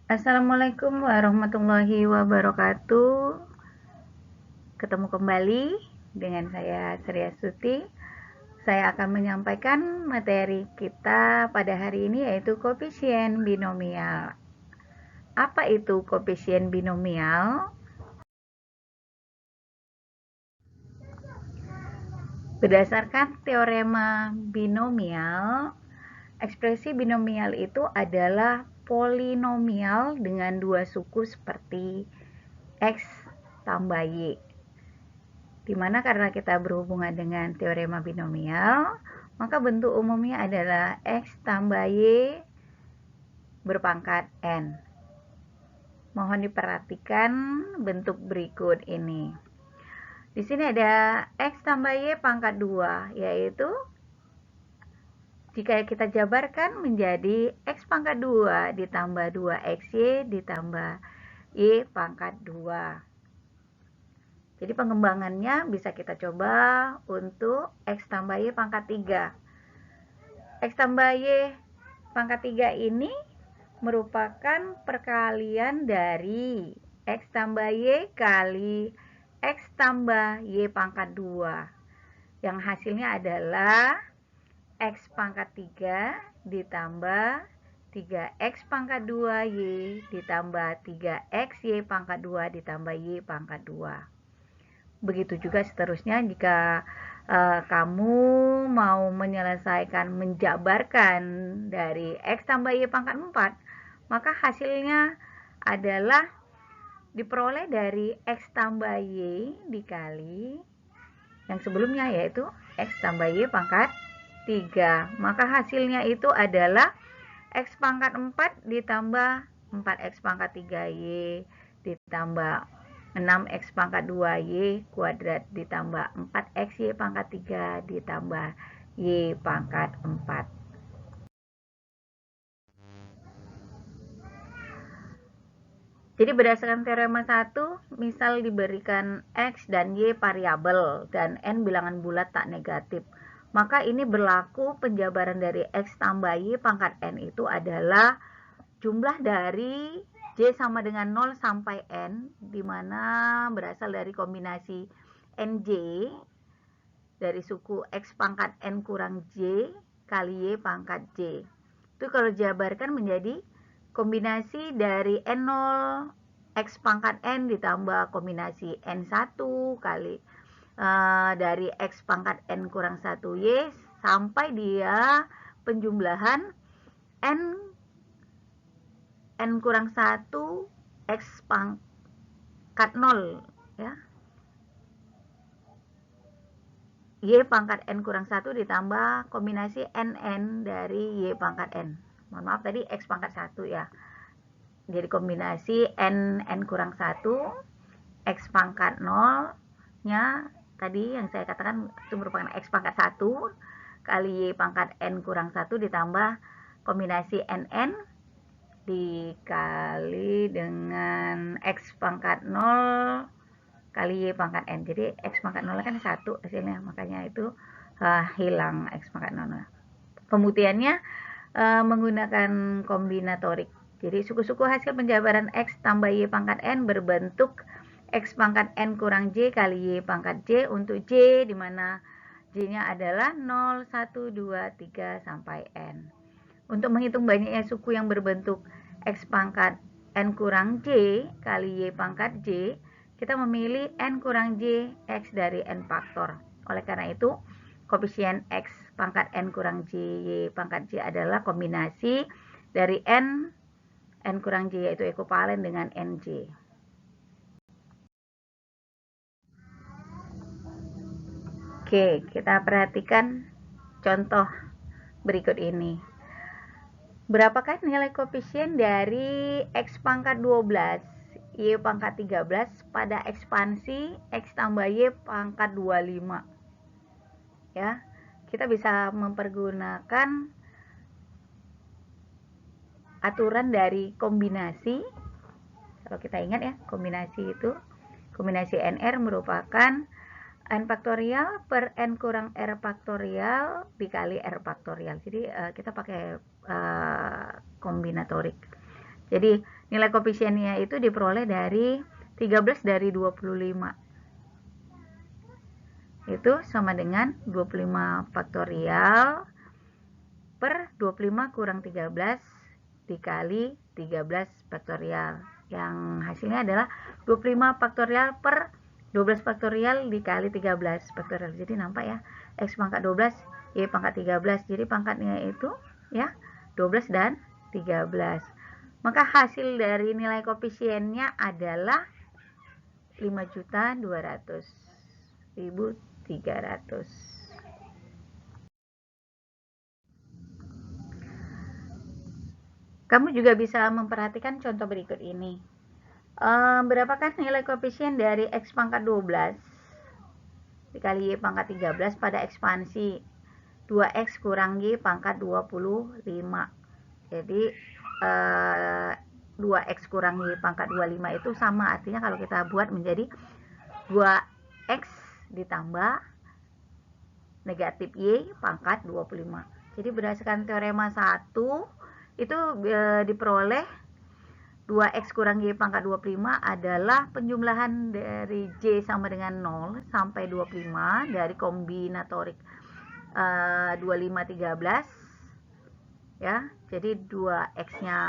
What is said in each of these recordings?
Assalamualaikum warahmatullahi wabarakatuh. Ketemu kembali dengan saya Sri Astuti. Saya akan menyampaikan materi kita pada hari ini yaitu koefisien binomial. Apa itu koefisien binomial? Berdasarkan teorema binomial, ekspresi binomial itu adalah polinomial dengan dua suku seperti X tambah Y. Dimana karena kita berhubungan dengan teorema binomial, maka bentuk umumnya adalah X tambah Y berpangkat N. Mohon diperhatikan bentuk berikut ini. Di sini ada X tambah Y pangkat 2, yaitu jika kita jabarkan menjadi X pangkat 2 ditambah 2XY ditambah Y pangkat 2. Jadi pengembangannya bisa kita coba untuk X tambah Y pangkat 3. X tambah Y pangkat 3 ini merupakan perkalian dari X tambah Y kali X tambah Y pangkat 2. Yang hasilnya adalah X pangkat 3 ditambah 3X pangkat 2Y ditambah 3X Y pangkat 2 ditambah Y pangkat 2. Begitu juga seterusnya jika kamu mau menyelesaikan menjabarkan dari X tambah Y pangkat 4, maka hasilnya adalah diperoleh dari X tambah Y dikali yang sebelumnya yaitu X tambah Y pangkat 3. Maka hasilnya itu adalah X pangkat 4 ditambah 4X pangkat 3Y ditambah 6X pangkat 2Y kuadrat ditambah 4XY pangkat 3 ditambah Y pangkat 4. Jadi berdasarkan teorema 1, misal diberikan X dan Y variabel dan N bilangan bulat tak negatif, maka ini berlaku penjabaran dari X tambah Y pangkat N itu adalah jumlah dari J sama dengan 0 sampai N, di mana berasal dari kombinasi NJ dari suku X pangkat N kurang J kali Y pangkat J. Itu kalau jabarkan menjadi kombinasi dari N0 X pangkat N ditambah kombinasi N1 kali dari X pangkat N kurang 1Y sampai dia penjumlahan N kurang 1 X pangkat 0 ya. Y pangkat N kurang 1 ditambah kombinasi NN dari Y pangkat N. Mohon maaf tadi X pangkat 1 ya. Jadi kombinasi N kurang 1 X pangkat 0 nya tadi yang saya katakan itu merupakan X pangkat 1 kali Y pangkat N kurang 1 ditambah kombinasi NN dikali dengan X pangkat 0 kali Y pangkat N. Jadi X pangkat 0 kan 1 hasilnya, makanya itu hilang X pangkat 0. Pembuktiannya menggunakan kombinatorik. Jadi suku-suku hasil penjabaran X tambah Y pangkat N berbentuk X pangkat N kurang J kali Y pangkat J untuk J, di mana J-nya adalah 0, 1, 2, 3, sampai N. Untuk menghitung banyaknya suku yang berbentuk X pangkat N kurang J kali Y pangkat J, kita memilih N kurang J X dari N faktor. Oleh karena itu, koefisien X pangkat N kurang J Y pangkat J adalah kombinasi dari N kurang J, yaitu ekivalen dengan NJ. Oke, kita perhatikan contoh berikut ini. Berapakah nilai koefisien dari X pangkat 12, Y pangkat 13 pada ekspansi X tambah Y pangkat 25? Ya, kita bisa mempergunakan aturan dari kombinasi. Kalau kita ingat ya, kombinasi itu, kombinasi NR merupakan N faktorial per N kurang R faktorial dikali R faktorial. Jadi kita pakai kombinatorik. Jadi nilai koefisiennya itu diperoleh dari 13 dari 25. Itu sama dengan 25 faktorial per 25 kurang 13 dikali 13 faktorial. Yang hasilnya adalah 25 faktorial per 12 faktorial dikali 13 faktorial. Jadi nampak ya, X pangkat 12, Y pangkat 13. Jadi pangkatnya itu ya 12 dan 13. Maka hasil dari nilai koefisiennya adalah 5.200.300. Kamu juga bisa memperhatikan contoh berikut ini. Berapakah nilai koefisien dari X pangkat 12 dikali Y pangkat 13 pada ekspansi 2X kurang Y pangkat 25. Jadi 2X kurang Y pangkat 25 itu sama, artinya kalau kita buat menjadi 2X ditambah negatif Y pangkat 25. Jadi berdasarkan teorema 1 itu diperoleh 2X kurang Y pangkat 25 adalah penjumlahan dari J sama dengan 0 sampai 25 dari kombinatorik 25, 13 ya. Jadi 2X-nya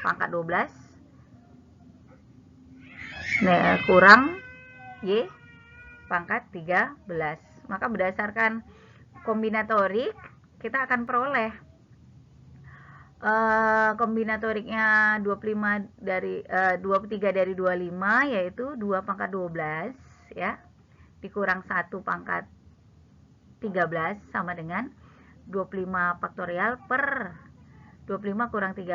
pangkat 12 kurang Y pangkat 13. Maka berdasarkan kombinatorik kita akan peroleh kombinatoriknya 25 dari 23 dari 25 yaitu 2 pangkat 12 ya dikurang 1 pangkat 13 sama dengan 25 faktorial per 25 kurang 13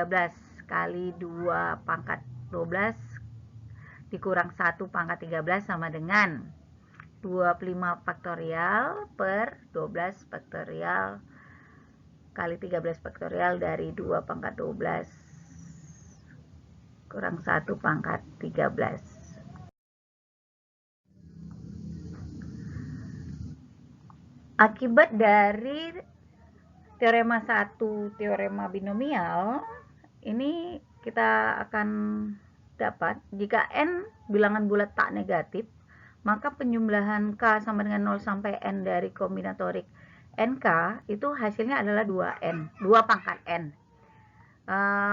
kali 2 pangkat 12 dikurang 1 pangkat 13 sama dengan 25 faktorial per 12 faktorial kali 13 faktorial dari 2 pangkat 12 kurang 1 pangkat 13. Akibat dari teorema 1, teorema binomial, ini kita akan dapat jika N bilangan bulat tak negatif, maka penjumlahan K sama dengan 0 sampai N dari kombinatorik NK itu hasilnya adalah 2N, 2 pangkat N.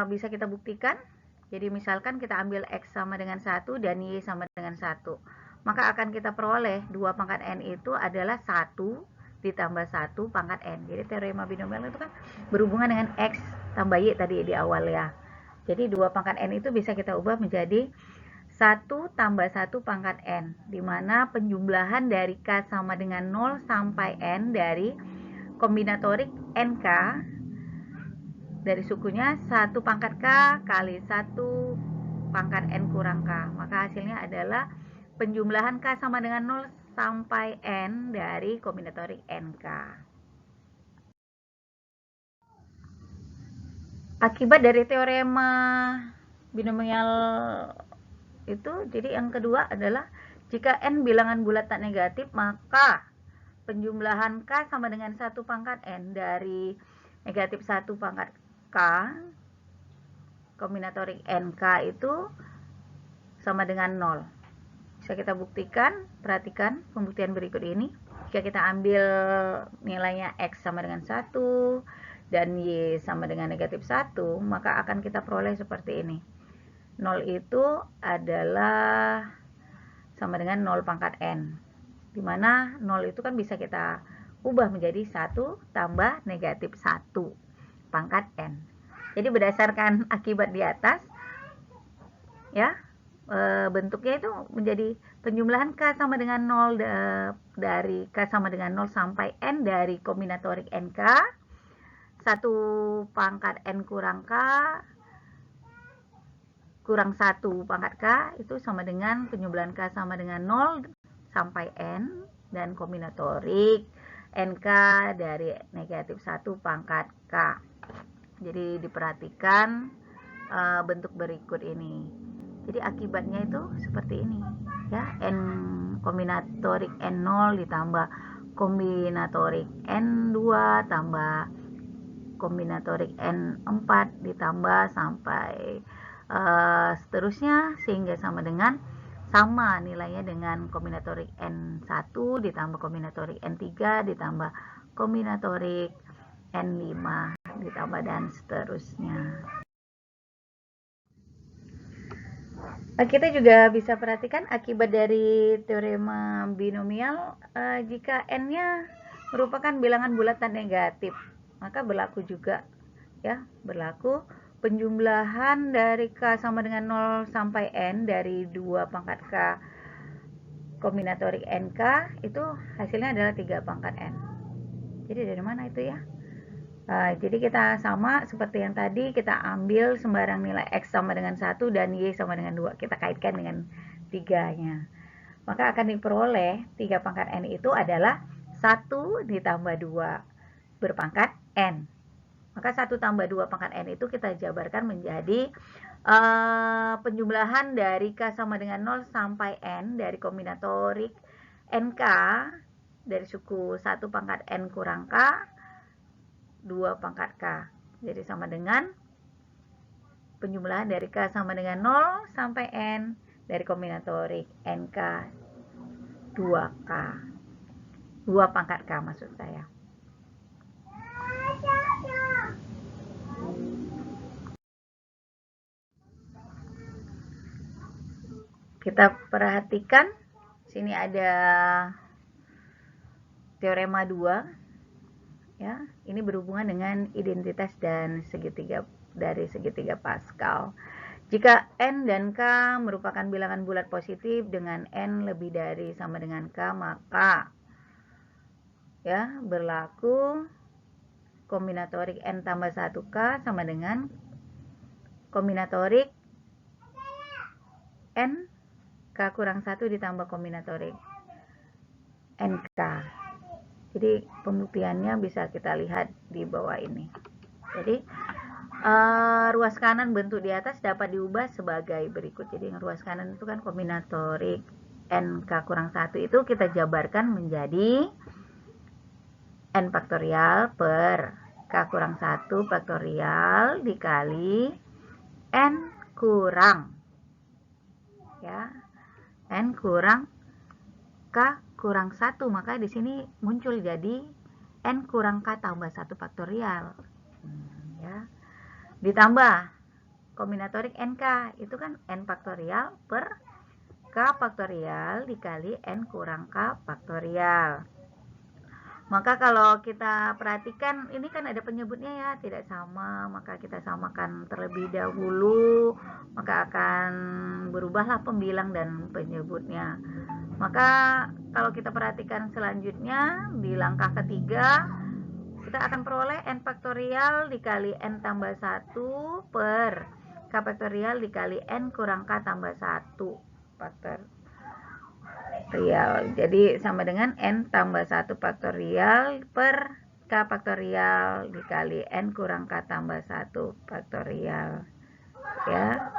Bisa kita buktikan. Jadi misalkan kita ambil X sama dengan 1 dan Y sama dengan 1. Maka akan kita peroleh 2 pangkat N itu adalah 1 ditambah 1 pangkat N. Jadi teorema binomial itu kan berhubungan dengan X tambah Y tadi di awal ya. Jadi 2 pangkat N itu bisa kita ubah menjadi 1 tambah 1 pangkat N. Dimana penjumlahan dari K sama dengan 0 sampai N dari kombinatorik NK dari sukunya 1 pangkat K kali 1 pangkat N kurang K. Maka hasilnya adalah penjumlahan K sama dengan 0 sampai N dari kombinatorik NK. Akibat dari teorema binomial itu, jadi yang kedua adalah jika N bilangan bulat tak negatif, maka penjumlahan K sama dengan 1 pangkat N dari negatif 1 pangkat K kombinatorik NK itu sama dengan 0. Bisa kita buktikan, perhatikan pembuktian berikut ini. Jika kita ambil nilainya X sama dengan 1 dan Y sama dengan negatif 1, maka akan kita peroleh seperti ini. 0 itu adalah sama dengan 0 pangkat N. Dimana 0 itu kan bisa kita ubah menjadi 1 tambah negatif 1 pangkat N. Jadi berdasarkan akibat di atas, ya bentuknya itu menjadi penjumlahan K sama dengan 0 dari K sama dengan 0 sampai N dari kombinatorik NK, 1 pangkat N kurang K kurang 1 pangkat K itu sama dengan penjumlahan K sama dengan 0 sampai N dan kombinatorik NK dari negatif 1 pangkat K. Jadi diperhatikan bentuk berikut ini. Jadi akibatnya itu seperti ini ya, N kombinatorik N0 ditambah kombinatorik N2 tambah kombinatorik N4 ditambah sampai seterusnya sehingga sama nilainya dengan kombinatorik N1 ditambah kombinatorik N3 ditambah kombinatorik N5 ditambah dan seterusnya. Kita juga bisa perhatikan akibat dari teorema binomial, jika N-nya merupakan bilangan bulatan negatif, maka berlaku juga ya, berlaku penjumlahan dari K sama dengan 0 sampai N dari 2 pangkat K kombinatorik NK itu hasilnya adalah 3 pangkat N. Jadi dari mana itu ya? Jadi kita sama seperti yang tadi, kita ambil sembarang nilai X sama dengan 1 dan Y sama dengan 2. Kita kaitkan dengan 3-nya. Maka akan diperoleh 3 pangkat N itu adalah 1 ditambah 2 berpangkat N. Maka 1 tambah 2 pangkat N itu kita jabarkan menjadi penjumlahan dari K sama dengan 0 sampai N dari kombinatorik NK dari suku 1 pangkat N kurang K 2 pangkat K. Jadi sama dengan penjumlahan dari K sama dengan 0 sampai N dari kombinatorik NK 2K. 2 pangkat K maksud saya. Kita perhatikan sini ada teorema 2. Ya, ini berhubungan dengan identitas dan segitiga dari segitiga Pascal. Jika N dan K merupakan bilangan bulat positif dengan N lebih dari sama dengan K, maka ya berlaku kombinatorik N tambah 1K sama dengan kombinatorik N K kurang 1 ditambah kombinatorik NK. Jadi pembuktiannya bisa kita lihat di bawah ini. Jadi ruas kanan bentuk di atas dapat diubah sebagai berikut. Jadi ruas kanan itu kan kombinatorik NK kurang 1 itu kita jabarkan menjadi N faktorial per K kurang 1 faktorial dikali N kurang ya N kurang K kurang 1, maka di sini muncul jadi N kurang K tambah 1 faktorial. Ya. Ditambah kombinatorik NK, itu kan N faktorial per K faktorial dikali N kurang K faktorial. Maka kalau kita perhatikan, ini kan ada penyebutnya ya, tidak sama, maka kita samakan terlebih dahulu, maka akan berubahlah pembilang dan penyebutnya. Maka kalau kita perhatikan selanjutnya di langkah ketiga, kita akan peroleh N faktorial dikali N tambah 1 per K faktorial dikali N kurang K tambah 1 faktorial. Jadi sama dengan N tambah 1 faktorial per K faktorial dikali N kurang K tambah 1 faktorial. Ya.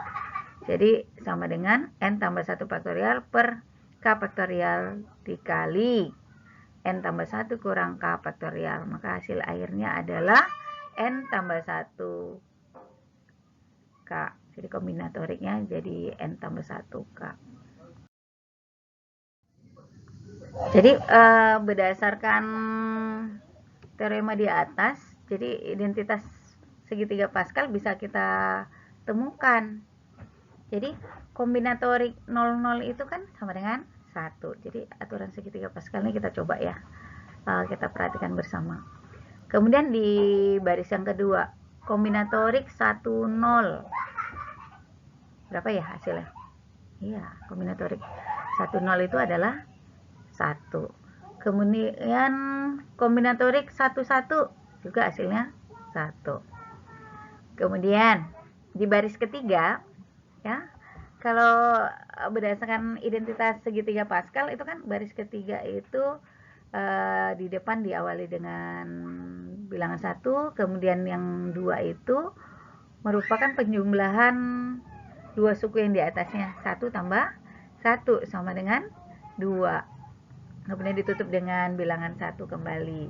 Jadi sama dengan N tambah 1 faktorial per K faktorial dikali N tambah 1 kurang K faktorial. Maka hasil akhirnya adalah N tambah 1 K. Jadi kombinatoriknya jadi N tambah 1 K. Jadi berdasarkan teorema di atas, jadi identitas segitiga Pascal bisa kita temukan. Jadi kombinatorik 00 itu kan sama dengan 1. Jadi aturan segitiga Pascal ini kita coba ya. Kita perhatikan bersama. Kemudian di baris yang kedua, kombinatorik 10. Berapa ya hasilnya? Iya, kombinatorik 10 itu adalah 1. Kemudian kombinatorik 11 juga hasilnya 1. Kemudian di baris ketiga ya, kalau berdasarkan identitas segitiga Pascal itu kan baris ketiga itu di depan diawali dengan bilangan 1, kemudian yang 2 itu merupakan penjumlahan 2 suku yang di atasnya, 1 tambah 1 sama dengan 2. Kemudian ditutup dengan bilangan 1 kembali.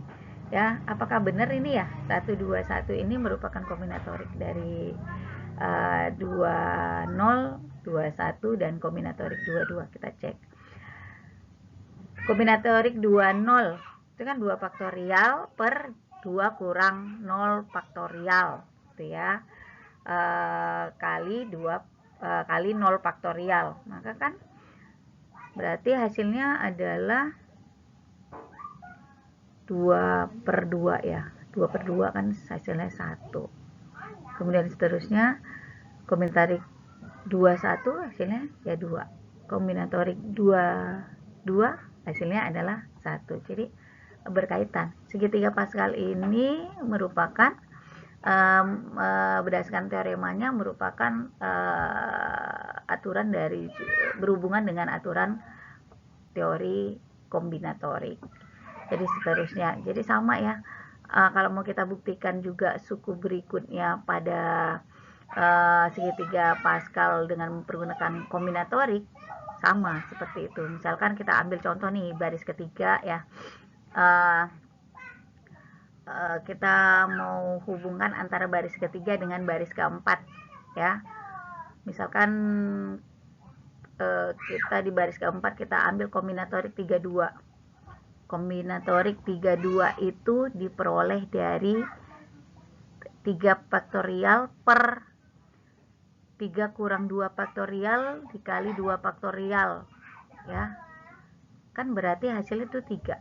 Ya, apakah benar ini ya? 1, 2, 1 ini merupakan kombinatorik dari 20, 21, dan kombinatorik 22. Kita cek. Kombinatorik 20 itu kan 2 faktorial per 2 kurang 0 faktorial, gitu ya. Kali 2 kali 0 faktorial. Maka kan berarti hasilnya adalah 2 per 2 ya. 2 per 2 kan hasilnya 1. Kemudian seterusnya kombinatorik 21 hasilnya ya 2. Kombinatorik 22 hasilnya adalah 1. Jadi berkaitan. Segitiga Pascal ini merupakan berdasarkan teoremanya merupakan aturan dari berhubungan dengan aturan teori kombinatorik. Jadi seterusnya. Jadi sama ya. Kalau mau kita buktikan juga suku berikutnya pada segitiga Pascal dengan menggunakan kombinatorik, sama seperti itu. Misalkan kita ambil contoh nih baris ketiga ya. Kita mau hubungkan antara baris ketiga dengan baris keempat ya. Misalkan kita di baris keempat kita ambil kombinatorik 32. Kombinatorik 32 itu diperoleh dari 3 faktorial per 3 kurang 2 faktorial dikali 2 faktorial ya. Kan berarti hasilnya itu 3.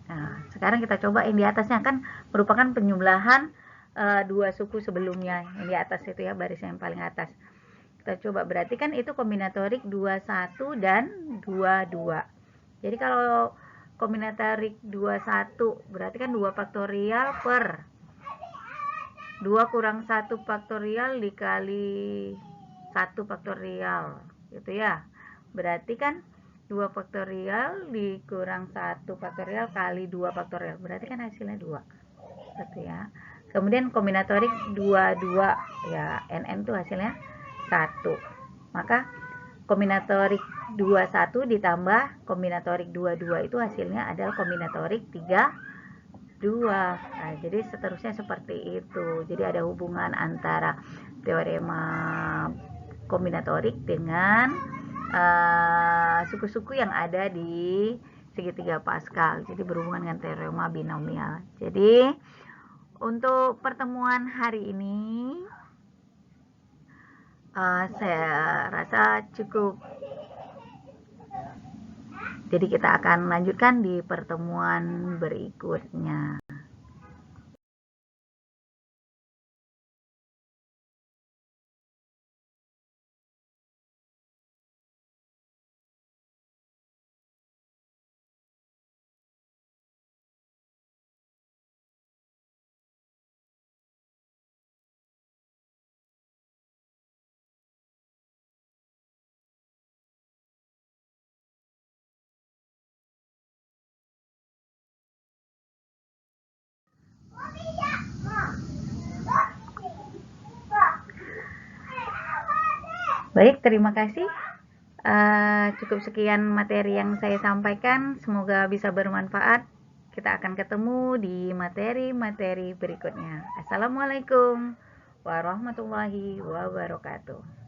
Nah, sekarang kita coba yang di atasnya kan merupakan penjumlahan 2 suku sebelumnya. Yang di atas itu ya, baris yang paling atas. Kita coba, berarti kan itu kombinatorik 21 dan 22. Jadi kalau kombinatorik 21 berarti kan 2 faktorial per 2 kurang 1 faktorial dikali 1 faktorial gitu ya. Berarti kan 2 faktorial dikurang 1 faktorial kali 2 faktorial. Berarti kan hasilnya 2. Gitu ya. Kemudian kombinatorik 22 ya, NN itu hasilnya 1. Maka kombinatorik 21 ditambah kombinatorik 22 itu hasilnya adalah kombinatorik 32. Nah, jadi seterusnya seperti itu. Jadi ada hubungan antara teorema kombinatorik dengan suku-suku yang ada di segitiga Pascal. Jadi berhubungan dengan teorema binomial. Jadi untuk pertemuan hari ini saya rasa cukup. Jadi kita akan lanjutkan di pertemuan berikutnya. Baik, terima kasih. Cukup sekian materi yang saya sampaikan. Semoga bisa bermanfaat. Kita akan ketemu di materi-materi berikutnya. Assalamualaikum warahmatullahi wabarakatuh.